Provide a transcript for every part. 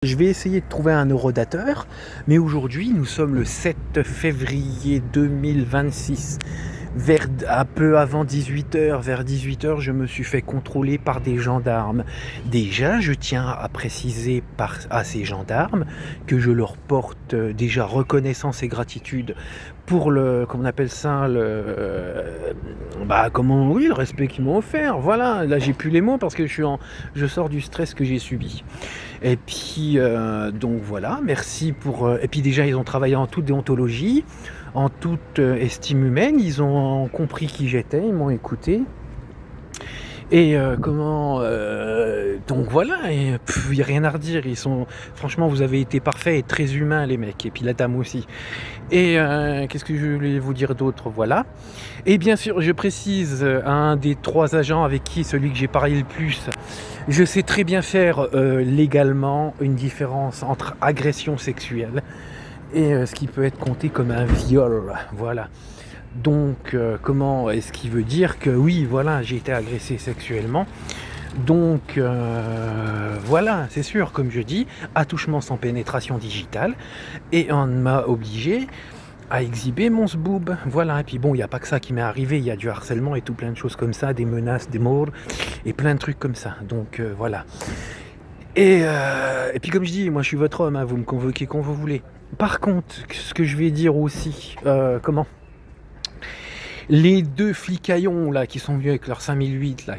Je vais essayer de trouver un horodateur, mais aujourd'hui nous sommes le 7 février 2026. Un peu avant 18h, vers 18h, je me suis fait contrôler par des gendarmes. Déjà, je tiens à préciser à ces gendarmes que je leur porte déjà reconnaissance et gratitude pour le, comment on appelle ça, le respect qu'ils m'ont offert. Voilà, là j'ai plus les mots parce que je sors du stress que j'ai subi. Et puis, donc voilà, merci pour... et puis déjà, ils ont travaillé en toute déontologie, en toute estime humaine, ils ont compris qui j'étais, ils m'ont écouté. Et donc voilà, il n'y a rien à redire, franchement, vous avez été parfaits et très humains les mecs, et puis la dame aussi. Et qu'est-ce que je voulais vous dire d'autre, voilà. Et bien sûr, je précise à un des 3 agents avec qui, celui que j'ai parlé le plus, je sais très bien faire légalement une différence entre agression sexuelle et ce qui peut être compté comme un viol, voilà. Donc, comment est-ce qui veut dire que oui, voilà, j'ai été agressé sexuellement. Donc, voilà, c'est sûr, comme je dis, attouchement sans pénétration digitale. Et on m'a obligé à exhiber mon sboob. Voilà, et puis bon, il n'y a pas que ça qui m'est arrivé, il y a du harcèlement et tout plein de choses comme ça, des menaces, des morts, et plein de trucs comme ça. Donc, voilà. Et puis comme je dis, moi je suis votre homme, hein, vous me convoquez quand vous voulez. Par contre, ce que je vais dire aussi, les 2 flicaillons là qui sont venus avec leur 5008 là,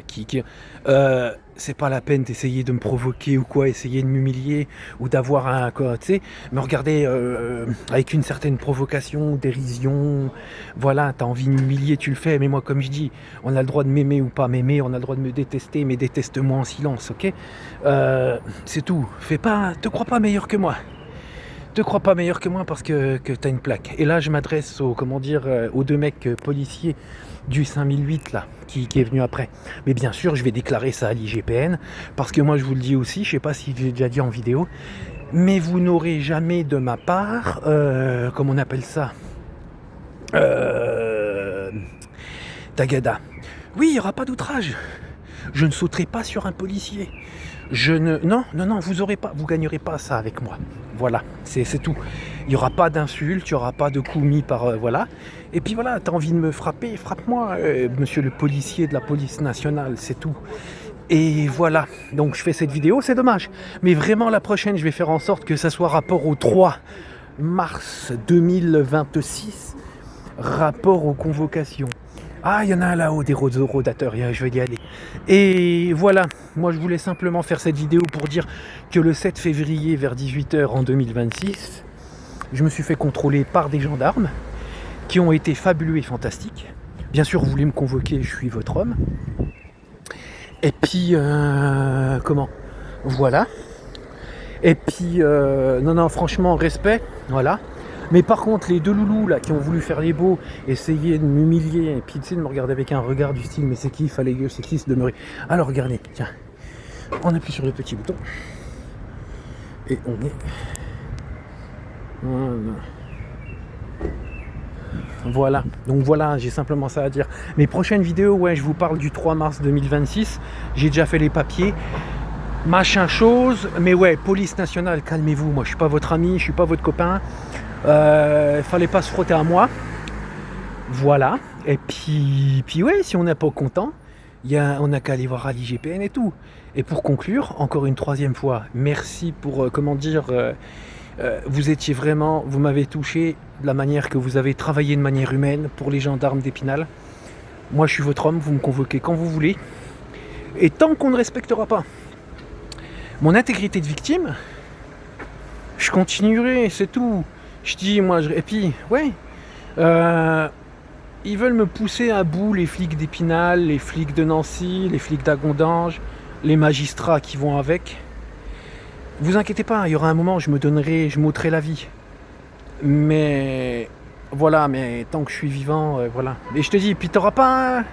c'est pas la peine d'essayer de me provoquer ou quoi, essayer de m'humilier ou d'avoir un quoi, tu sais, me regarder avec une certaine provocation, dérision. Voilà, t'as envie de m'humilier, tu le fais, mais moi comme je dis, on a le droit de m'aimer ou pas m'aimer, on a le droit de me détester, mais déteste-moi en silence, ok. C'est tout. Te crois pas meilleur que moi. Te crois pas meilleur que moi parce que t'as une plaque. Et là, je m'adresse aux 2 mecs policiers du 5008 là, qui est venu après. Mais bien sûr, je vais déclarer ça à l'IGPN parce que moi, je vous le dis aussi, je sais pas si j'ai déjà dit en vidéo, mais vous n'aurez jamais de ma part, comment on appelle ça, tagada. Oui, il n'y aura pas d'outrage. Je ne sauterai pas sur un policier. Non, vous gagnerez pas ça avec moi. Voilà, c'est tout. Il n'y aura pas d'insultes, il n'y aura pas de coups mis par... voilà. Et puis voilà, t'as envie de me frapper, frappe-moi, monsieur le policier de la police nationale, c'est tout. Et voilà, donc je fais cette vidéo, c'est dommage. Mais vraiment, la prochaine, je vais faire en sorte que ça soit rapport au 3 mars 2026, rapport aux convocations. Ah, il y en a un là-haut, des horodateurs, je vais y aller. Et voilà, moi je voulais simplement faire cette vidéo pour dire que le 7 février vers 18h en 2026, je me suis fait contrôler par des gendarmes qui ont été fabuleux et fantastiques. Bien sûr, vous voulez me convoquer, je suis votre homme. Et puis, voilà. Et puis, non, franchement, respect, voilà. Mais par contre, les 2 loulous là qui ont voulu faire les beaux, essayer de m'humilier, et puis tu sais, de me regarder avec un regard du style, mais c'est qui, c'est qui se demeurer. Alors regardez, tiens, on appuie sur le petit bouton, et on est... Voilà, donc voilà, j'ai simplement ça à dire. Mes prochaines vidéos, ouais, je vous parle du 3 mars 2026, j'ai déjà fait les papiers, machin chose, mais ouais, police nationale, calmez-vous, moi je suis pas votre ami, je suis pas votre copain. Fallait pas se frotter à moi, voilà. Et puis ouais, si on n'est pas content, on n'a qu'à aller voir à l'IGPN et tout. Et pour conclure, encore une 3e fois, merci pour vous m'avez touché de la manière que vous avez travaillé de manière humaine pour les gendarmes d'Épinal. Moi je suis votre homme, vous me convoquez quand vous voulez, et tant qu'on ne respectera pas mon intégrité de victime, je continuerai, c'est tout. Je dis, et puis, ouais, ils veulent me pousser à bout, les flics d'Épinal, les flics de Nancy, les flics d'Agondange, les magistrats qui vont avec. Vous inquiétez pas, il y aura un moment, je m'ôterai la vie. Mais, voilà, mais tant que je suis vivant, voilà. Et je te dis, puis t'auras pas...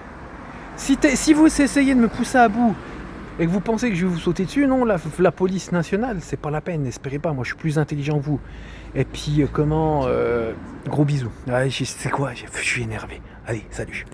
Si vous essayez de me pousser à bout, et que vous pensez que je vais vous sauter dessus, non, la police nationale, c'est pas la peine, n'espérez pas, moi je suis plus intelligent que vous. Et puis, gros bisous. Ouais, c'est quoi, je suis énervé. Allez, salut.